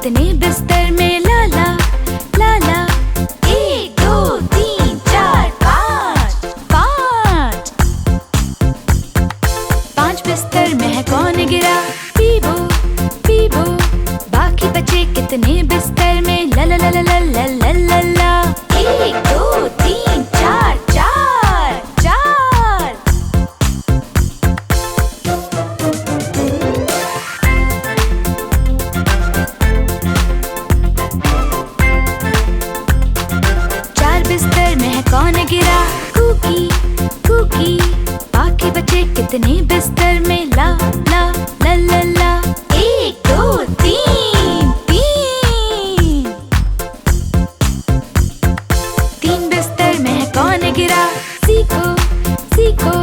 कितने बिस्तर में लाला लाला। 1 2 3 4 5 5 5 बिस्तर में है कौन गिरा? पीबो पीबो। बाकी बचे कितने बिस्तर में? ला ला ला ला ला ला ला ला ला। 1 2 3 4 4 4। चार बिस्तर में है कौन गिरा? Cookie cookie. बाकी बचे कितने बिस्तर में? ला ला ला ला ला। 1 2 3 3। 3 बिस्तर में है कौन गिरा? सीखो सीखो।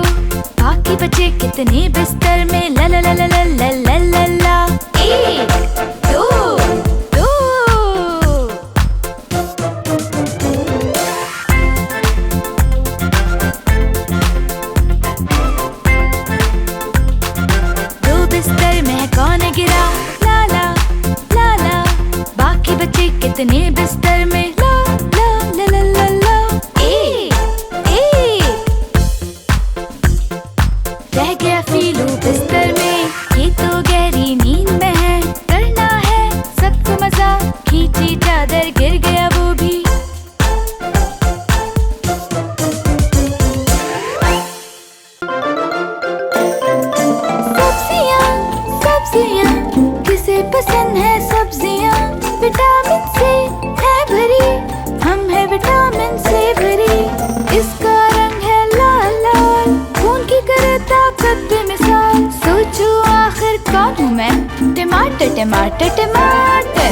बाकी बचे कितने बिस्तर में? ला ला ला ला ला ला ला ला ला। 1 2 2। बिस्तर में है कौन गिरा? लाला लाला। बाकी बचे कितने बिस्तर में? ला ला ला ला ला ला। 1 1। रह गया फीलू बिस्तर में, ये तो गहरी नींद में है। करना है सबको मजा, खींची चादर गिर गया वो भी। सब्जियाँ किसे पसंद है? सब्जियाँ विटामिन से है भरी, हम है विटामिन से भरी। इसका रंग है लाल लाल, खून की करे ताकत बेमिसाल। सोचो आखिर कौन हूँ मैं? टमाटर टमाटर टमाटर।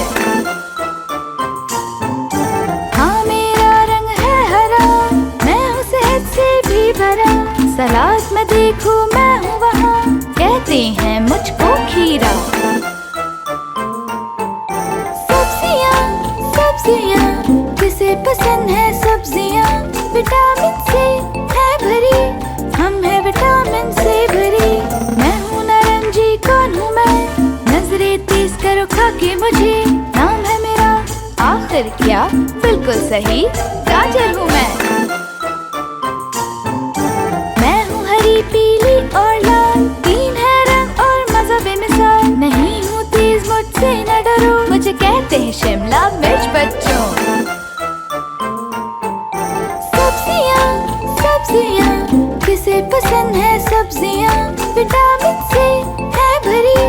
हाँ मेरा रंग है हरा, मैं हूँ सेहत से भी भरा। सलाद में देखो मैं हूँ वहाँ, कहते हैं मुझको खीरा। सब्जियाँ किसे पसंद है? सब्जियाँ विटामिन से है भरी, हम है विटामिन से भरी। मैं हूँ नारंगी, कौन हूँ मैं? नजरें तेज करो खा के मुझे, नाम है मेरा आखिर क्या? बिल्कुल सही, गाजर हूँ मैं। मैं हूँ हरी पीली और लाल, 3 है रंग और मजा बेमिसाल। नहीं हूँ तेज मुझसे न डरो, मुझे कहते हैं शिमला मिर्च बच्चों। सब्जियाँ किसे पसंद है? सब्जियाँ विटामिन से है भरी,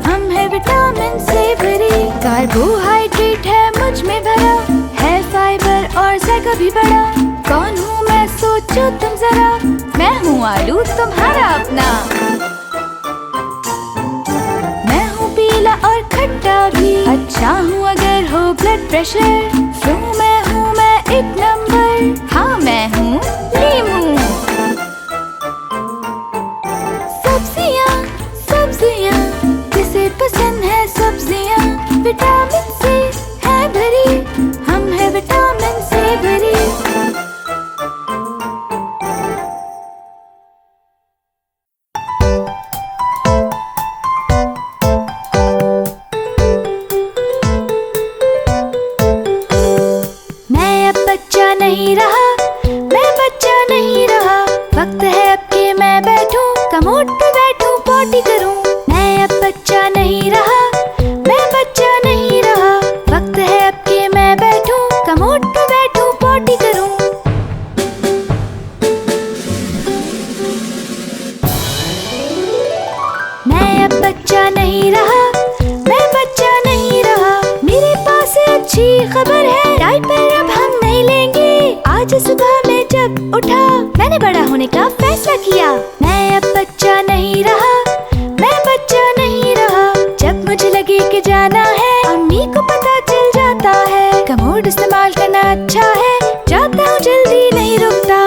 हम है विटामिन से भरी। कार्बोहाइड्रेट है मुझ में भरा, है फाइबर और जायका भी बड़ा। कौन हूँ मैं सोचो तुम जरा, मैं हूँ आलू तुम्हारा अपना। मैं हूँ पीला और खट्टा भी, अच्छा हूँ अगर हो ब्लड प्रेशर। फ्लू में हूँ मैं 1 नंबर, हाँ मैं हूँ लीमू। सब्जियाँ किसे पसंद है? सब्जियाँ विटामिन से है भरी, हम है विटामिन से भरी। मैं अब बच्चा नहीं रहा, मैं बच्चा नहीं रहा। वक्त है अब के मैं बैठूं, कमोड पे बैठूं पॉटी करूं। मैं अब बच्चा नहीं रहा, मैं बच्चा नहीं रहा। वक्त है अब के मैं बैठूं, कमोड पे बैठूं पॉटी करूं। मैं अब बच्चा नहीं रहा, मैं बच्चा नहीं रहा। मेरे पास अच्छी खबर है, डायपर अब हम नहीं लेंगे। आज सुबह में जब उठा, मैंने बड़ा होने का फैसला किया। मैं अब बच्चा नहीं रहा, मैं बच्चा नहीं रहा। जब मुझे लगे कि जाना है, अम्मी को पता चल जाता है। कमोड इस्तेमाल करना अच्छा है, जाता हूँ जल्दी नहीं रुकता।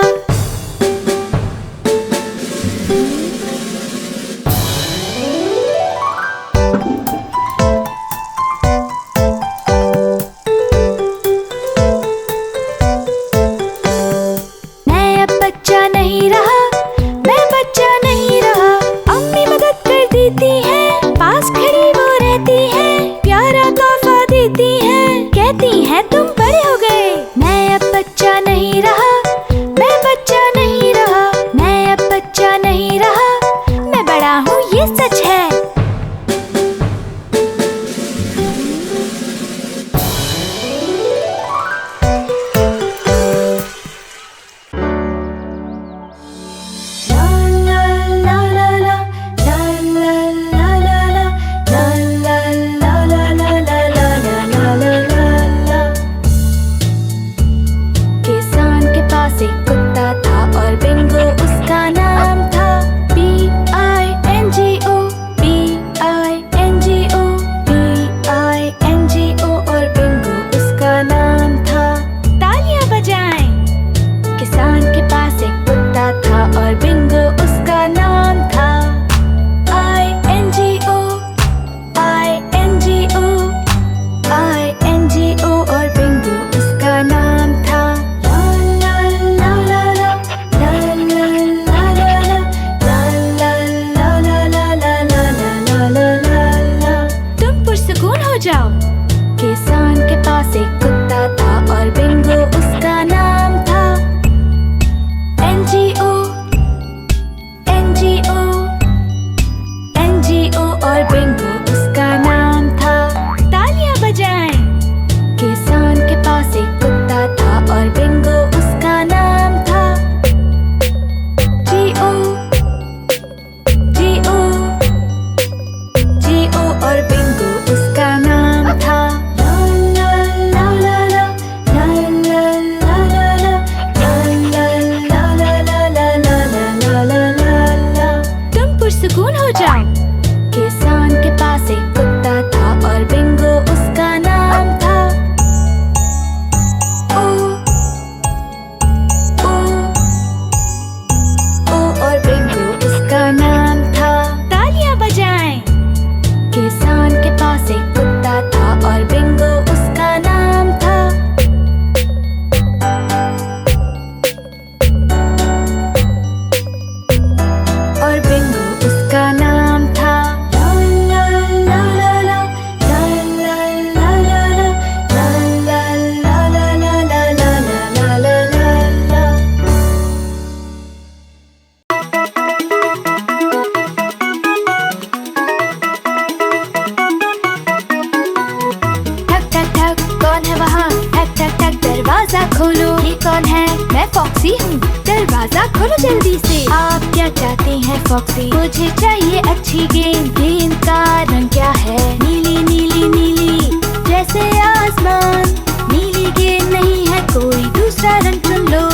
खोलो, ये कौन है? मैं फॉक्सी हूँ, दरवाजा खोलो जल्दी से। आप क्या चाहते हैं फॉक्सी? मुझे चाहिए अच्छी गेंद। गेंद का रंग क्या है? नीली नीली नीली जैसे आसमान। नीली गेंद नहीं है कोई दूसरा रंग चुन लो।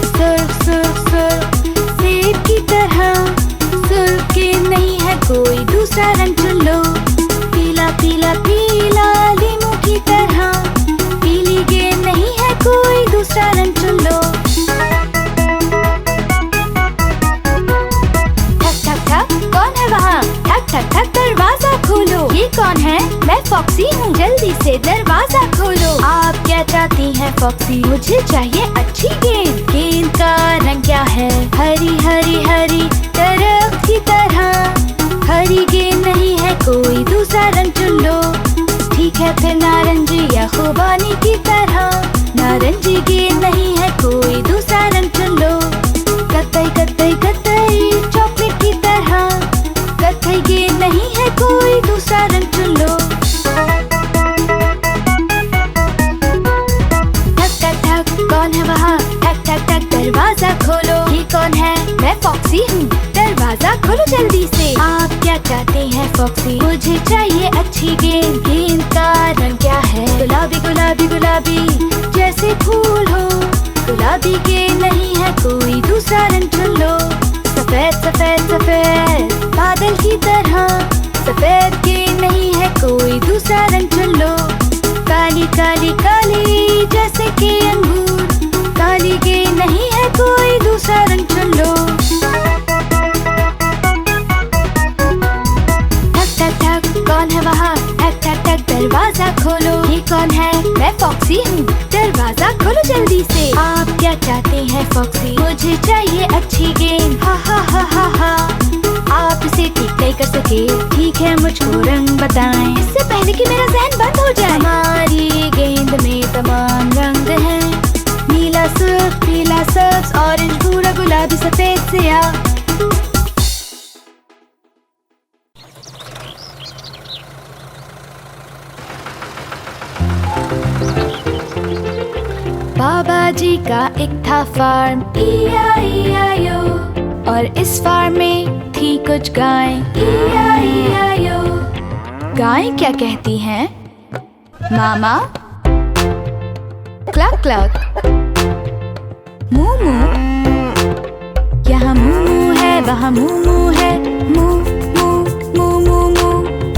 सुर्ख सुर्ख सुर्ख सेब की तरह। सुर्ख गेंद नहीं है कोई दूसरा रंग चुन लो। पीला पीला पीला लीमू की तरह। पीली गेंद नहीं है कोई दूसरा रंग चुन लो। ठक ठक ठक कौन है वहाँ? ठक ठक ठक दरवाजा खोलो, ये कौन है? मैं फॉक्सी हूँ, जल्दी से दरवाजा खोलो। आप क्या चाहती हैं फॉक्सी? मुझे चाहिए अच्छी गेंद। गेंद का रंग क्या है? हरी हरी हरी दरख्त की तरह। हरी गेंद नहीं है कोई दूसरा रंग चुन लो। ठीक है फिर नारंगी या खुबानी की तरह। नारंगी गेंद नहीं है कोई दूसरा रंग चुन लो। कत्थई कत्थई कत्थई चॉकलेट की तरह। कत्थई गेंद नहीं है कोई दूसरा रंग चुन लो। ठक ठक ठक कौन है वहाँ? ठक ठक ठक दरवाजा खोलो, ये कौन है? मैं फॉक्सी हूँ, दरवाजा खोलो जल्दी से। आप क्या चाहते हैं फॉक्सी? मुझे चाहिए अच्छी गेंद। गेंद का रंग क्या है? गुलाबी गुलाबी गुलाबी जैसे फूल हो। गुलाबी गेंद नहीं है कोई दूसरा रंग चुन लो। सफेद सफेद सफेद बादल की तरह। सफेद गेंद नहीं है कोई दूसरा रंग चुन लो। काली काली काली जैसे कि अंगूर। काली गेंद नहीं है कोई दूसरा रंग चुन लो। ठक ठक ठक कौन है वहाँ? ठक ठक ठक दरवाजा खोलो, ये कौन है? मैं फॉक्सी हूँ, दरवाजा खोलो जल्दी से। आप क्या चाहते हैं फॉक्सी? मुझे चाहिए अच्छी गेंद। हा हा हा हा हा आप इसे ठीक नहीं कर सके। ठीक है मुझको रंग बताएं, इससे पहले कि मेरा ज़हन बंद हो जाए। हमारी गेंद में तमाम रंग हैं। नीला सुर्ख पीला सब्ज ऑरेंज भूरा गुलाबी सफेद स्याह। बाबा जी का एक था फार्म E-I-E-I-O। और इस फार्म में थी कुछ गायें E-I-E-I-O। गायें क्या कहती हैं? मामा क्लक क्लक, मू मू। यहाँ मू मू है, वहाँ मू मू है। मू मू मू मू मू।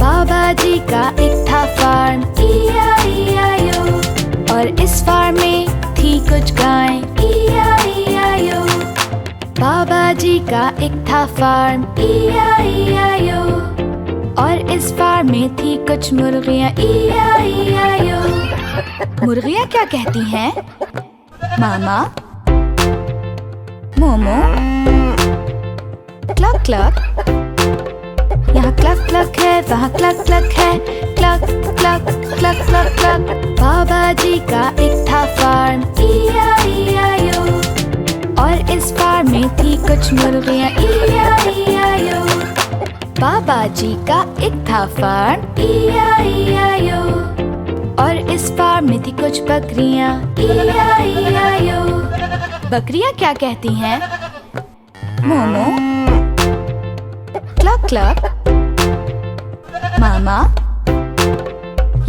बाबा जी का एक था फार्म E-I-E-I-O। और इस फार्म में थी कुछ गायें E-I-E-I-O। बाबा जी का एक था फार्म E-I-E-I-O। और इस फार्म में थी कुछ मुर्गियाँ E-I-E-I-O। मुर्गियाँ क्या कहती हैं? मामा मोमो क्लक क्लक। यहाँ क्लक क्लक है, वहाँ क्लक क्लक है। Cluck cluck cluck cluck cluck. बाबा जी का एक था फार्म E-I-E-I-O। और इस फार्म में थी कुछ मुर्गियाँ E-I-E-I-O। बाबा जी का एक था फार्म E-I-E-I-O। और इस फार्म में थी कुछ बकरियाँ E-I-E-I-O। बकरियाँ क्या कहती हैं? Momo cluck clock. मामा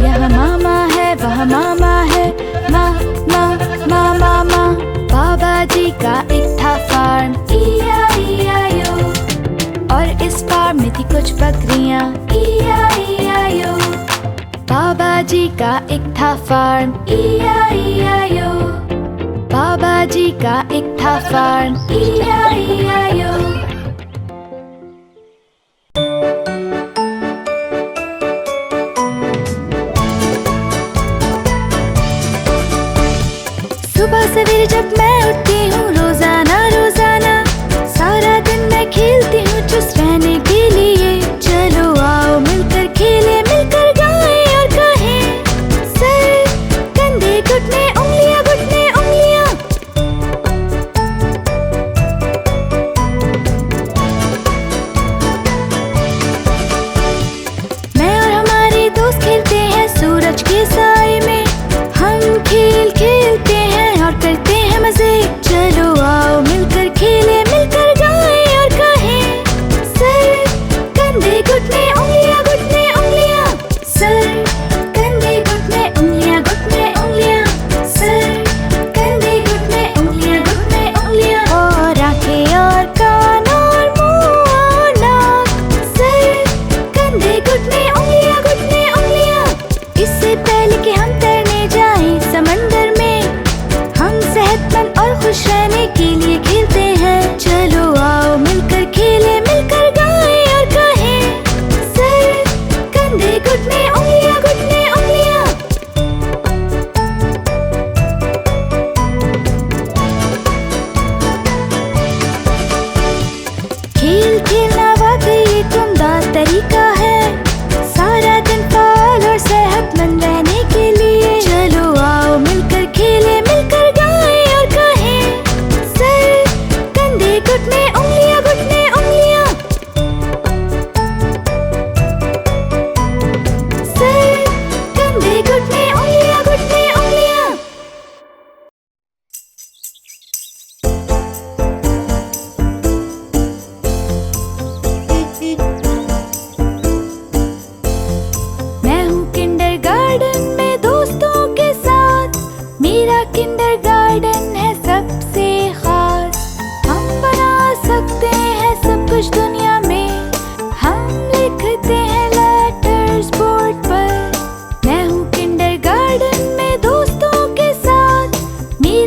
यहाँ मामा है, वहाँ मामा है। मा मा मा मा मा। बाबा जी का एक था फार्म E-I-E-I-O। और इस फार्म में थी कुछ बकरियाँ E-I-E-I-O। बाबा जी का एक था फार्म E-I-E-I-O। बाबा जी का एक था फार्म E-I-E-I-O। सुबह सवेरे जब मैं उठती हूँ रोजाना रोजाना, सारा दिन मैं खेलती हूँ चुस्त रहने के लिए। चलो आओ मिलकर खेले, मिलकर गाएं और कहें। सर कंधे घुटने उंगलियां घुटने उंगलियां। मैं और हमारे दोस्त खेलते हैं सूरज के साए में। हम खेल खेलते हैं और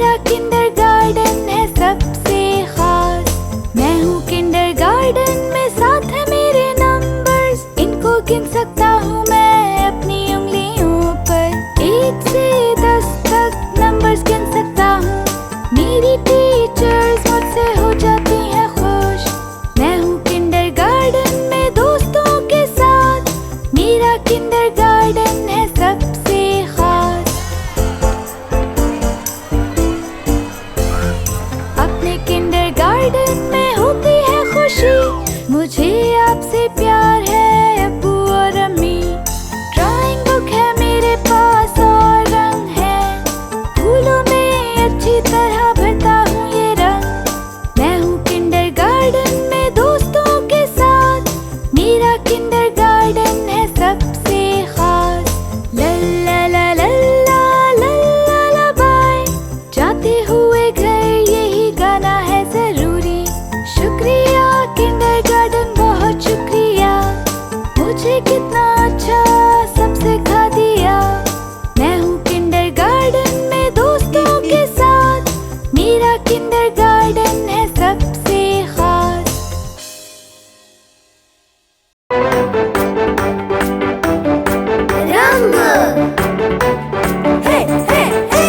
मेरा किंडरगार्टन है सबसे खास। मैं हूँ किंडरगार्टन में साथ है मेरे नंबर्स, इनको गिन सकता हूँ मैं अपनी उंगलियों पर। 1 से 10 तक नंबर्स गिन सकता हूँ। मेरी टीचर्स मुझसे हो जाती हैं खुश। मैं हूँ किंडरगार्टन में दोस्तों के साथ, मेरा किंडरगार्टन है सबसे खास। अपने किंडरगार्टन में होती है खुशी, मुझे आपसे प्यार है अब्बू और अम्मी। ड्राइंग बुक है मेरे पास और रंग है, फूलों में अच्छी तरह भरता हूँ ये रंग। मैं हूँ किंडरगार्टन में दोस्तों के साथ, मेरा किंडरगार्टन है सबसे खास। लल्ला ला लल्ला लल्ला ला बाय, जाते हुए घर यही गाना है जरूरी। शुक्रिया किंडरगार्टन, बहुत शुक्रिया, मुझे कितना अच्छा सब सिखा दिया। मैं हूँ किंडरगार्टन में दोस्तों के साथ, मेरा किंडरगार्टन है सबसे खास। रंग हे हे हे,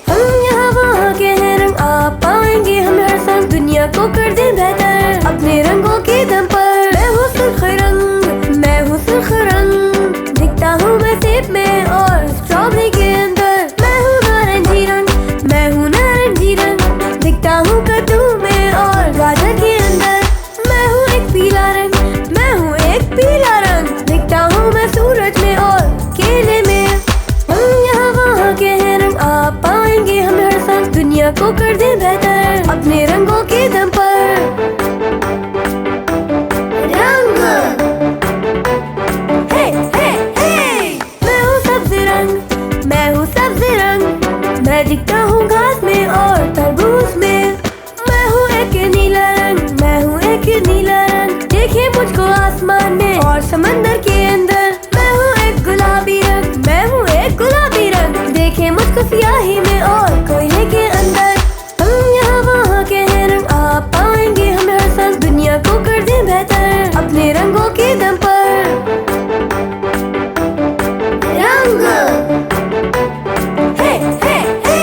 हम यहाँ वहाँ के हैं रंग, आप पाएंगे हम हर संग। दुनिया को कर दे बेहतर अपने रंगों के दम पर। मैं हूँ सुर्ख रंग, मैं हूँ सुर्ख रंग, दिखता हूँ मैं सेब में और स्ट्रॉबेरी के अंदर। मैं हूँ नारंगी रंग, मैं हूँ नारंगी रंग, दिखता हूँ कद्दू में और गाजर के अंदर। मैं हूँ एक पीला रंग, मैं हूँ एक पीला रंग, दिखता हूँ मैं सूरज में और केले में। हम यहाँ वहाँ के हैं रंग, आप पाएंगे हम हर संग। दुनिया को कर दे बेहतर अपने रंगों के दम पर। रंग हे हे हे, मैं हूँ सब्ज़ी रंग, मैं हूँ सब्ज़ी रंग, मैं दिखता हूँ घास में और तरबूज में। मैं हूँ एक नीला रंग, मैं हूँ एक नीला रंग, देखिए मुझको आसमान में और समंदर के अंदर। मैं हूँ एक गुलाबी रंग, मैं हूँ एक गुलाबी रंग, देखिए मुझको सियाही में और कोयले के अंदर। हम यहाँ वहाँ के हैं रंग, आप पाएंगे हम हर संग। दुनिया को कर दे बेहतर अपने रंगों के दम पर। रंग हे हे हे,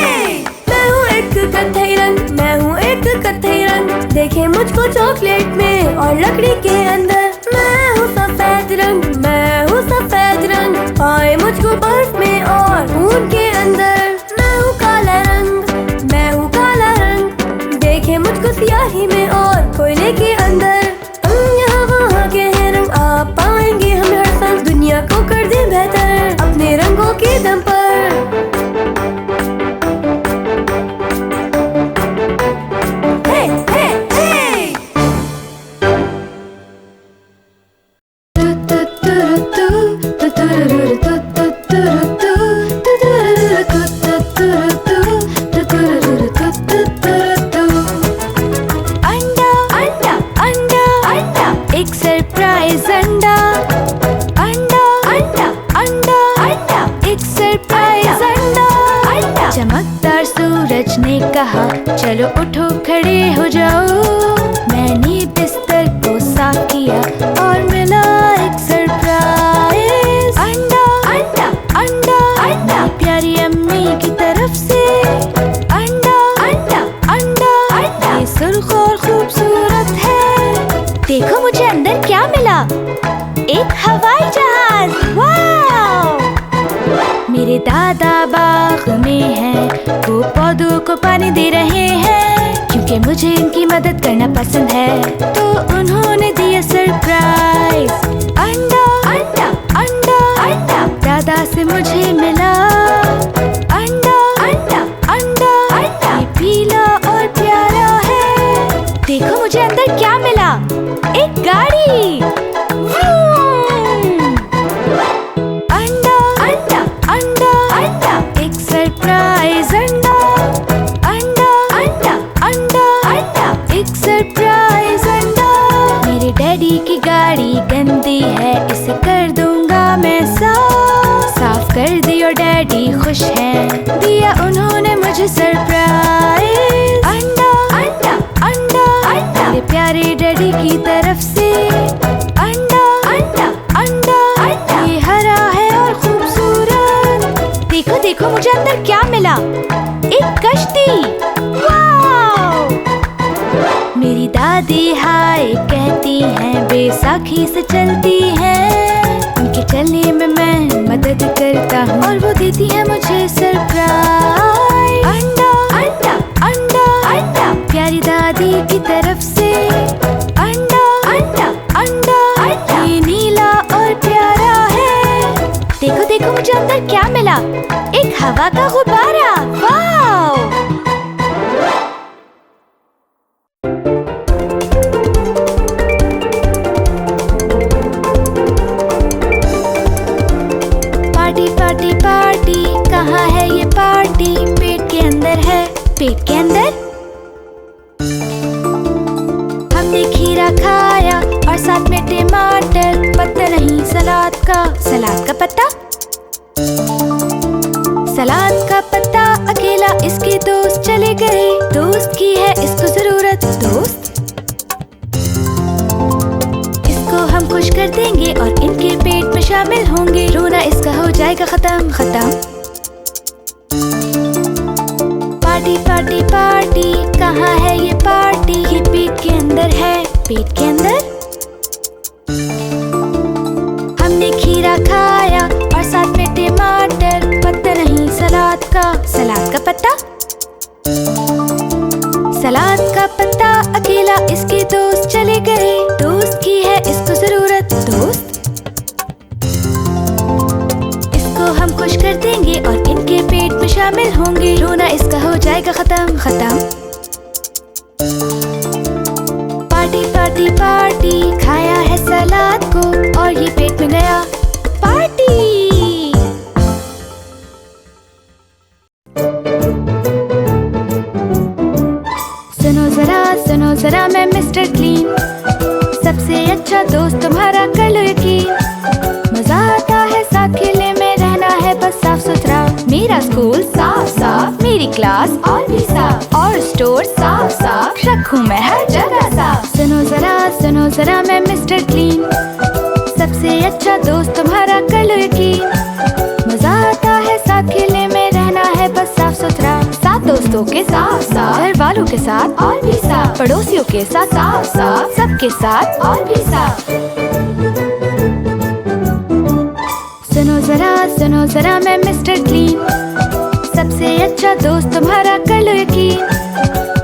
मैं हूँ एक कत्थई रंग, मैं हूँ एक कत्थई रंग, देखे मुझको चॉकलेट में और लकड़ी के अंदर। मैं हूँ सफेद रंग, मैं हूँ सफेद रंग, पाए मुझको बर्फ में और ऊन के अंदर। मैं हूँ काला रंग, मैं हूँ काला रंग, देखे मुझको सियाही में और कोयले के अंदर। हम यहाँ वहाँ के हैं रंग, आप पाएंगे हम हर संग। दुनिया को कर दे बेहतर अपने रंगों के दम पर। हे हे हे, अंडा अंडा अंडा अंडा, एक सरप्राइज अंडा। अंडा अंडा अंडा अंडा, एक सरप्राइज अंडा। अंडा, चमकदार सूरज ने कहा चलो उठो खड़े हो जाओ। मैंने बिस्तर को साफ किया और मिला एक सरप्राइज अंडा। अंडा अंडा अंडा, प्यारी अम्मी की तरफ से। अंडा अंडा अंडा अंडा, ये सुर्ख और खूबसूरत है। देखो मुझे अंदर क्या मिला, एक हवाई जहाज। वाव! मेरे दादा बाग में हैं, वो पौधों को पानी दे रहे हैं। क्योंकि मुझे इनकी मदद करना पसंद है, तो उन्होंने दिया सरप्राइज अंडा। अंडा अंडा अंडा, दादा से मुझे मिला अंडा। अंडा अंडा अंडा, ये पीला और प्यारा है। देखो मुझे अंदर क्या मिला, एक गाड़ी। अंडा अंडा अंडा अंडा, एक सरप्राइज अंडा। अंडा अंडा अंडा अंडा, एक सरप्राइज अंडा। मेरे डैडी की गाड़ी गंदी है, इसे कर दूंगा मैं साफ। साफ कर दी और डैडी खुश हैं, दिया उन्होंने मुझे सरप्राइज। प्यारे डैडी की तरफ से। अंडा अंडा अंडा अंडा, ये हरा है और खूबसूरत। देखो देखो मुझे अंदर क्या मिला, एक कश्ती। वाव! मेरी दादी हाय कहती हैं, बैसाखी से चलती हैं। उनके चलने में मैं मदद करता हूँ और वो देती है मुझे सरप्राइज। अंडा अंडा अंडा अंडा, प्यारी दादी की तरफ से। अंडा अंडा अंडा अंडा, ये नीला और प्यारा है। देखो देखो मुझे अंदर क्या मिला, एक हवा का गुब्बारा। वाव! पार्टी पार्टी पार्टी, कहाँ है ये पार्टी? पेट के अंदर है। पेट के अंदर हमने खीरा खाया और साथ में टमाटर। पत्ता नहीं सलाद का, सलाद का पत्ता। सलाद का पत्ता अकेला, इसके दोस्त चले गए। दोस्त की है इसको जरूरत, दोस्त। इसको हम खुश कर देंगे और इनके पेट में शामिल होंगे। रोना इसका हो जाएगा खत्म खत्म। पार्टी पार्टी पार्टी, कहाँ है ये पार्टी? ये पेट के अंदर है। पेट के अंदर हमने खीरा खाया और साथ में टमाटर। पत्ता नहीं सलाद का, सलाद का पत्ता। सलाद का पत्ता अकेला, इसके दोस्त चले गए। दोस्त की है इसको जरूरत, दोस्त। इसको हम खुश कर देंगे और इनके पेट में शामिल होंगे। रोना इसका हो जाएगा खत्म खत्म। पार्टी पार्टी पार्टी, खाया है सलाद को और ये पेट में गया। पार्टी! सुनो जरा मैं मिस्टर क्लीन, सबसे अच्छा दोस्त तुम्हारा कर लो यकीन। मजा आता है साथ खेलने में, रहना है बस साफ सुथरा। मेरा स्कूल साफ साफ, मेरी क्लास और भी साफ, और स्टोर साफ साफ, रखूं मैं हर जगह साफ। सुनो जरा मैं मिस्टर क्लीन, सबसे अच्छा दोस्त तुम्हारा कर लो यकीन। मजा आता है साथ खेलने में, रहना है बस साफ सुथरा। साथ दोस्तों के साथ साथ, घर वालों के साथ और भी साथ, पड़ोसियों के साथ साफ साफ, सबके साथ और भी साफ। सुनो जरा मैं मिस्टर क्लीन, सबसे अच्छा दोस्त तुम्हारा कर लो यकीन।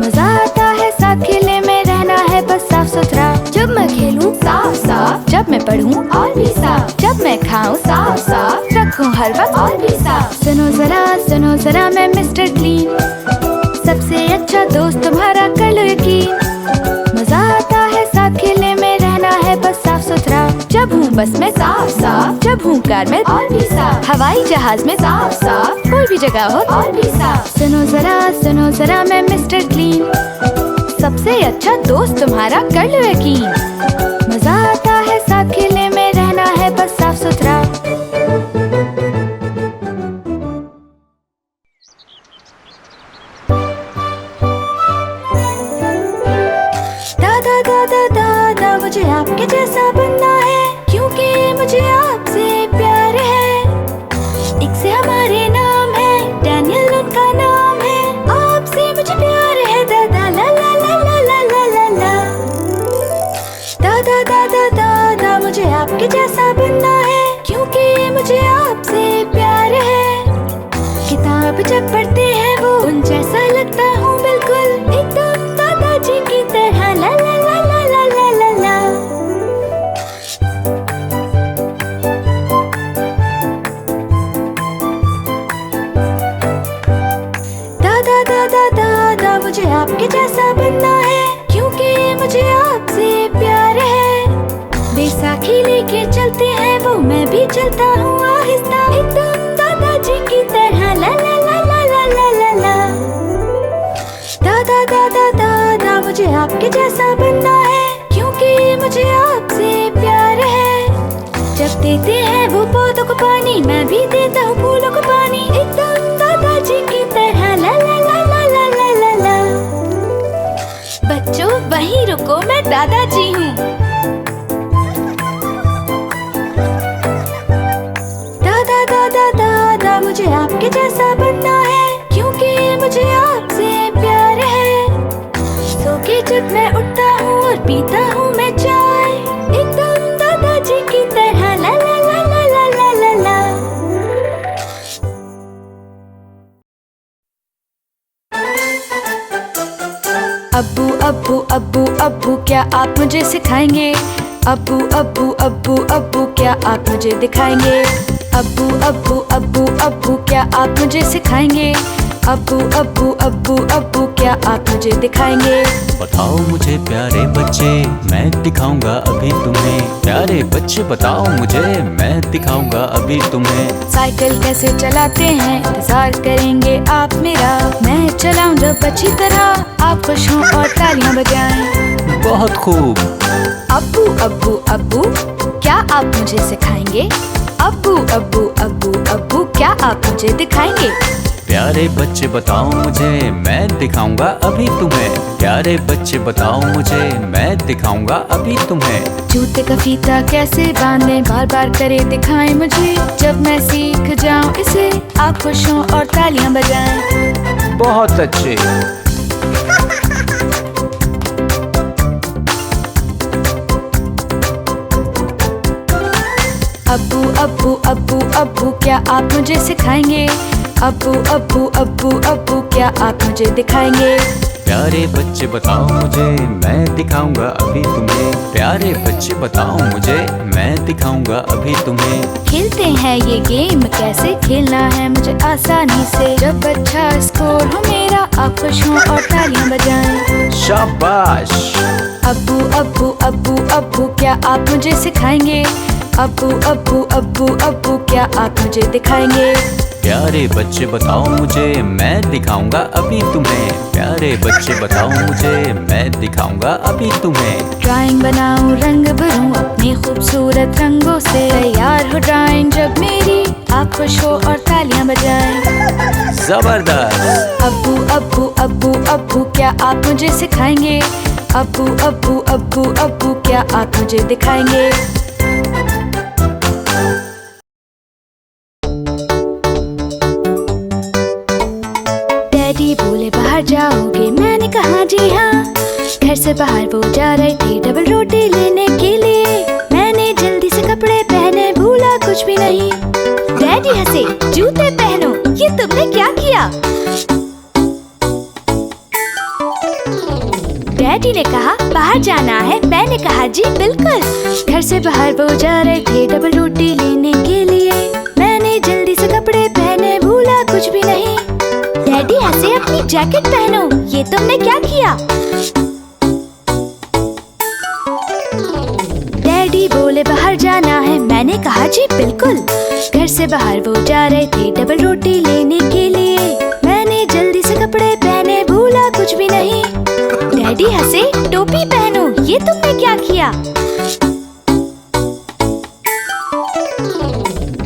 मजा आता है साथ खेलने में, रहना है बस साफ सुथरा। जब मैं खेलूं साफ साफ, जब मैं पढ़ूं और भी साफ, जब मैं खाऊं साफ साफ, रखूं हर वक्त और भी साफ। सुनो जरा मैं मिस्टर क्लीन, सबसे अच्छा दोस्त तुम्हारा कर लो यकीन। मजा आता है साथ खेलने में, रहना है बस साफ सुथरा। जब हूँ बस में साफ साफ, जब हूँ कार में और भी साफ, हवाई जहाज में साफ साफ, कोई भी जगह हो और भी साफ। सुनो जरा मैं मिस्टर क्लीन, सबसे अच्छा दोस्त तुम्हारा कर लो यकीन। मजा आता है साथ खेलने में, रहना है बस साफ सुथरा। दादा दादा दादा, मुझे आपके जैसा बनना है, क्योंकि मुझे आपसे प्यार है। एक से हमारे नाम है, डैनियल उनका नाम है। आपसे मुझे प्यार है दादा, ला ला ला ला ला ला ला ला। दादा दादा दादा, मुझे आपके जैसा बनना है, क्योंकि मुझे आपसे प्यार है। किताब जब पढ़ते हैं वो उन जैसा लगता हूँ बिल्कुल, एकदम दादाजी की तरह, ला ला ला ला ला ला ला ला। दादा दादा दादा, मुझे आपके जैसा बनना है, क्योंकि मुझे आपसे प्यार है। बैसाखी लेके चलते हैं वो, मैं भी चलता हूँ आहिस्ता, एकदम दादाजी की तरह, ला ला ला ला ला ला ला ला। दादा दादा दादा, मुझे आपके जैसा बनना है, क्योंकि मुझे आपसे प्यार है। जब देते हैं वो पौधों को पानी, मैं भी देता हूँ फूलों को पानी, एकदम दादाजी की तरह, ला ला ला ला ला ला ला ला। बच्चों वहीं रुको, मैं अब्बू अब्बू अब्बू अब्बू क्या आप मुझे सिखाएंगे? अब्बू अब्बू अब्बू अब्बू क्या आप मुझे दिखाएंगे? अब्बू अब्बू अब्बू अब्बू क्या आप मुझे सिखाएंगे? अब्बू अब्बू अब्बू अब्बू क्या आप मुझे दिखाएंगे? बताओ मुझे प्यारे बच्चे, मैं दिखाऊंगा अभी तुम्हें। प्यारे बच्चे बताओ मुझे, मैं दिखाऊंगा अभी तुम्हें। साइकिल कैसे चलाते हैं इंतजार करेंगे आप मेरा। मैं चलाऊं जब अच्छी तरह, आप खुश हों और तालियां बजाएं। बहुत खूब। अब्बू अब्बू अब्बू क्या आप मुझे सिखाएंगे? अब्बू अब्बू अब्बू अब्बू क्या आप मुझे दिखाएंगे? प्यारे बच्चे बताओ मुझे, मैं दिखाऊंगा अभी तुम्हें। प्यारे बच्चे बताओ मुझे, मैं दिखाऊंगा अभी तुम्हें। जूते का फीता कैसे बांधे बार बार करे दिखाएं मुझे। जब मैं सीख जाऊं इसे, आप खुश हों और तालियां बजाएं। बहुत अच्छे। अब्बू अब्बू अब्बू अब्बू क्या आप मुझे सिखाएंगे? अब्बू अब्बू अब्बू अब्बू क्या आप मुझे दिखाएंगे? प्यारे बच्चे बताओ मुझे, मैं दिखाऊंगा अभी तुम्हें। प्यारे बच्चे बताओ मुझे, मैं दिखाऊंगा अभी तुम्हें। खेलते हैं ये गेम, कैसे खेलना है मुझे आसानी से। जब अच्छा स्कोर हो मेरा, आप खुश हों और तालियां बजाएं। शाबाश। अब्बू अब्बू अब्बू अब्बू क्या आप मुझे सिखाएंगे? अब्बू अब्बू अब्बू अब्बू क्या आप मुझे दिखाएंगे? प्यारे बच्चे बताओ मुझे, मैं दिखाऊंगा अभी तुम्हें। प्यारे बच्चे बताओ मुझे, मैं दिखाऊंगा अभी तुम्हें। ड्राइंग बनाऊं रंग भरूं अपने खूबसूरत रंगों से। तैयार हो ड्राइंग जब मेरी, आप खुश हो और तालियां बजाएं। जबरदस्त। अब्बू अब्बू अब्बू अब्बू क्या आप मुझे सिखाएंगे? अब्बू अब्बू अब्बू अब्बू क्या आप मुझे दिखाएंगे? डैडी बोले बाहर जाओगे, मैंने कहा जी हाँ। घर से बाहर वो जा रहे थे डबल रोटी लेने के लिए। मैंने जल्दी से कपड़े पहने, भूला कुछ भी नहीं। डैडी हंसे, जूते पहनो, ये तुमने क्या किया? डैडी ने कहा बाहर जाना है, मैंने कहा जी बिल्कुल। घर से बाहर वो जा रहे थे डबल रोटी लेने के लिए। मैंने जल्दी से कपड़े पहने, भूला कुछ भी नहीं। डैडी हंसे, अपनी जैकेट पहनो, ये तुमने क्या किया? डैडी बोले बाहर जाना है, मैंने कहा जी बिल्कुल। घर से बाहर वो जा रहे थे डबल रोटी लेने के लिए। मैंने जल्दी से कपड़े पहने, भूला कुछ भी नहीं। डैडी हंसे, टोपी पहनो, ये तुमने क्या किया?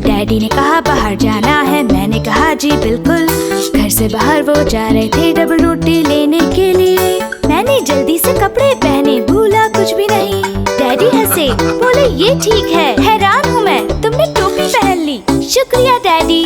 डैडी ने कहा बाहर जाना है, मैंने कहा जी बिल्कुल। घर से बाहर वो जा रहे थे डबल रोटी लेने के लिए। मैंने जल्दी से कपड़े पहने, भूला कुछ भी नहीं। डैडी हंसे, बोले ये ठीक है, हैरान हूँ मैं, तुमने टोपी पहन ली। शुक्रिया डैडी।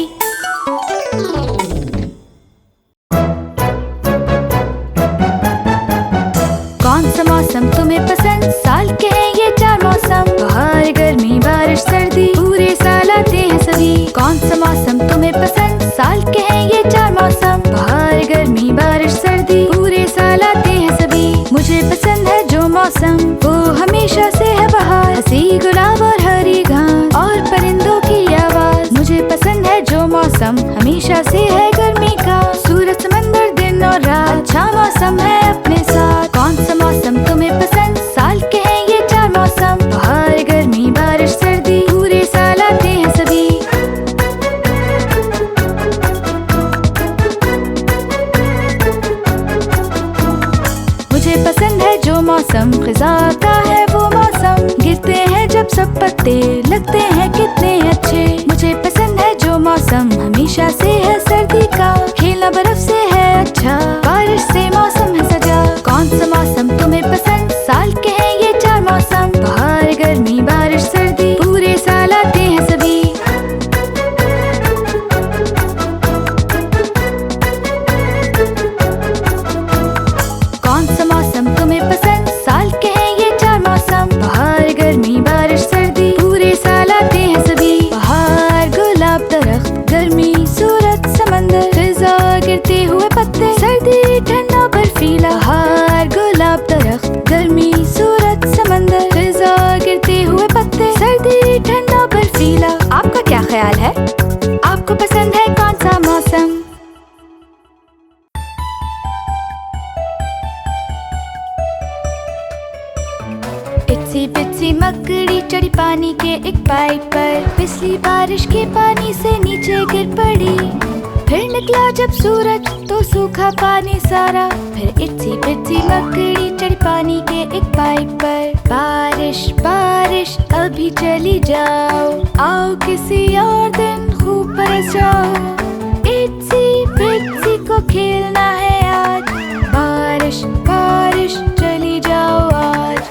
कौन सा मौसम तुम्हें पसंद? साल के हैं ये चार मौसम। बाहर गर्मी बारिश सर्दी, पूरे साल आते हैं सभी। कौन सा मौसम तुम्हें पसंद? साल के हैं ये चार मौसम। बाहर गर्मी बारिश सर्दी, पूरे साल आते हैं सभी। मुझे पसंद है जो मौसम, वो हमेशा से है बहार। हंसी गुलाब और हरी घास और परिंदों की आवाज। मुझे पसंद है जो मौसम, हमेशा से है गर्मी का। सूरज समंदर दिन और रात, अच्छा मौसम है अपने साथ। कौन सा मौसम तुम्हें पसंद? साल के हैं ये चार मौसम। बाहर गर्मी बारिश सर्दी, पूरे साल आते हैं सभी। मुझे पसंद है जो मौसम, खिज़ा का है वो मौसम। गिरते हैं जब सब पत्ते, लगते हैं कितने अच्छे। मुझे पसंद है जो मौसम, हमेशा से है सर्दी का। खेलना बर्फ से है अच्छा, बारिश से मौसम है सजा। कौन सा मौसम तुम्हें पसंद? साल के हैं ये चार मौसम। बाहर गर्मी बारिश सर्दी, पूरे साल आते हैं सभी। कौन सा मौसम तुम्हें पसंद? साल के हैं ये चार मौसम। बाहर गर्मी बारिश सर्दी, पूरे साल आते हैं सभी। बाहर गुलाब दरख्त, गर्मी सूरज बित्सी मकड़ी चढ़ी पानी के एक पाइप पर। पिछली बारिश के पानी से नीचे गिर पड़ी। फिर निकला जब सूरज तो सूखा पानी सारा। फिर इत्सी बित्सी मकड़ी चढ़ी पानी के एक पाइप पर। बारिश बारिश अभी चली जाओ, आओ किसी और दिन खूब बरस जाओ। इत्सी बित्सी को खेलना है आज, बारिश बारिश चली जाओ आज।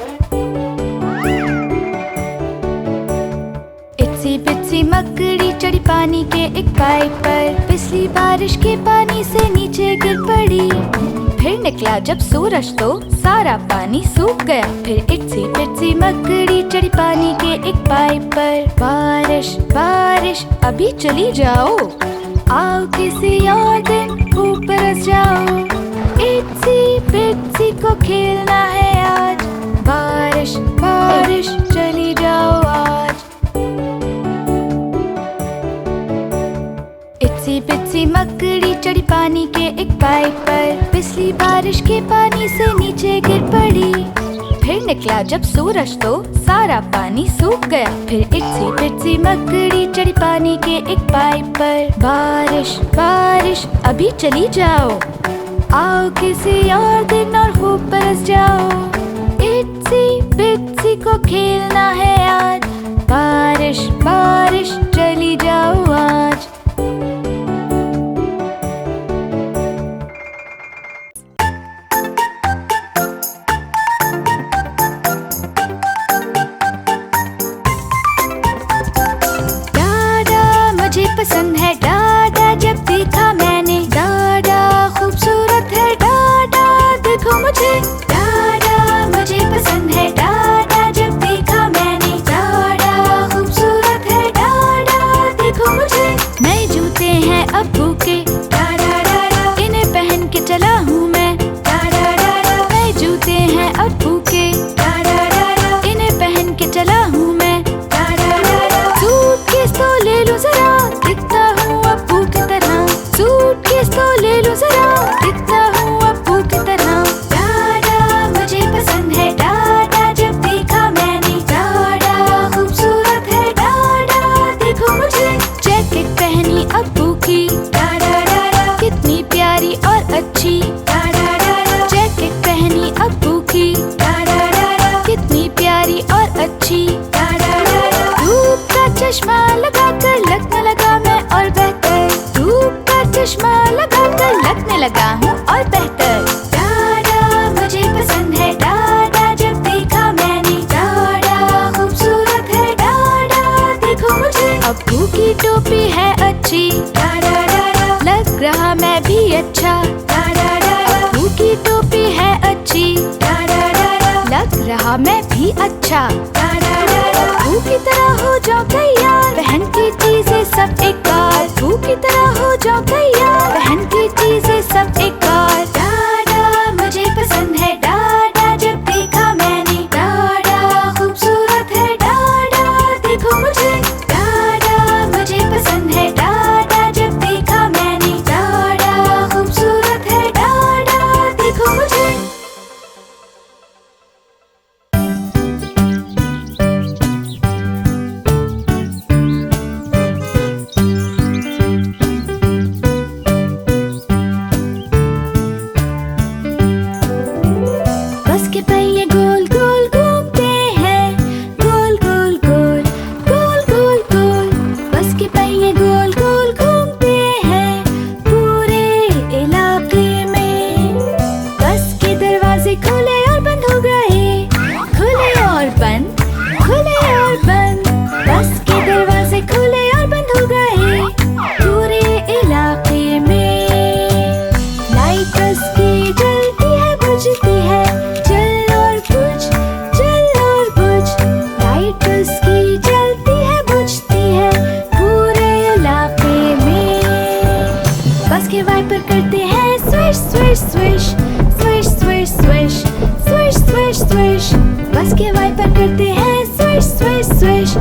इत्सी बित्सी मकड़ी चढ़ी पानी के एक पाइप पर। पिछली बारिश के पानी से नीचे गिर पड़ी। फिर निकला जब सूरज तो सारा पानी सूख गया। फिर इत्सी बित्सी मकड़ी चढ़ी पानी के एक पाइप पर। बारिश बारिश अभी चली जाओ, आओ किसी और दिन खूब बरस जाओ। इत्सी बित्सी को खेलना है आज, बारिश बारिश चली जाओ आज। इत्सी बित्सी मकड़ी चढ़ी पानी के एक पाइप पर। पिछली बारिश के पानी से नीचे गिर पड़ी। फिर निकला जब सूरज तो सारा पानी सूख गया। फिर इत्सी बित्सी मकड़ी चढ़ी पानी के एक पाइप पर। बारिश बारिश अभी चली जाओ, आओ किसी और दिन और खूब बरस जाओ। इत्सी बित्सी को खेलना है आज, बारिश बारिश चली जाओ आज। पसंद है डाडा जब देखा मैंने। डाडा खूबसूरत है डाडा देखो मुझे। डाडा मुझे पसंद है डाडा जब देखा मैंने। डाडा खूबसूरत है डाडा देखो मुझे। नए जूते हैं अब्बू के, डाडा डाडा इन्हें पहन के चला हूँ मैं। डाडा डाडा नए जूते हैं अब्बू के, डाडा डाडा इन्हें पहन के चला हूँ मैं। डाडा डाडा सूटकेस तो ले लूं जरा, दिखता हूँ अब्बू की तरह। सूटकेस तो ले लूं जरा, दिखता हूँ अब्बू की तरह। डाडा मुझे पसंद है डाडा जब देखा मैंने। डाडा खूबसूरत है डाडा देखो मुझे। जैकेट पहनी अब्बू की, डाडा डाडा कितनी प्यारी और अच्छी। डाडा डाडा जैकेट पहनी अब्बू की, डाडा डाडा कितनी प्यारी और अच्छी। डाडा डाडा धूप का चश्मा लगाकर लगने लगा मैं और बेहतर। धूप का चश्मा लगाकर लगने लगा हूँ और बेहतर। डाडा मुझे पसंद है डाडा जब देखा मैंने। डाडा खूबसूरत है डाडा देखो मुझे। अब्बू की टोपी है अच्छी, डाडा डाडा लग रहा मैं भी अच्छा। डाडा डाडा अब्बू की टोपी है अच्छी, डाडा डाडा लग रहा मैं भी अच्छा। डाडा डाडा अब्बू की तरह हो जाओ तैयार, बहन की चीजें सब एक बार। अब्बू की तरह हो जाओ तैयार, बहन की चीजें सब एक बार। डाडा मुझे पसंद है डाडा जब देखा मैंने। डाडा खूबसूरत है डाडा देखो मुझे। डाडा मुझे पसंद है डाडा जब देखा मैंने। डाडा खूबसूरत है डाडा देखो मुझे। स्विश स्विश, बस के वाइपर करते हैं स्विश स्विश स्विश।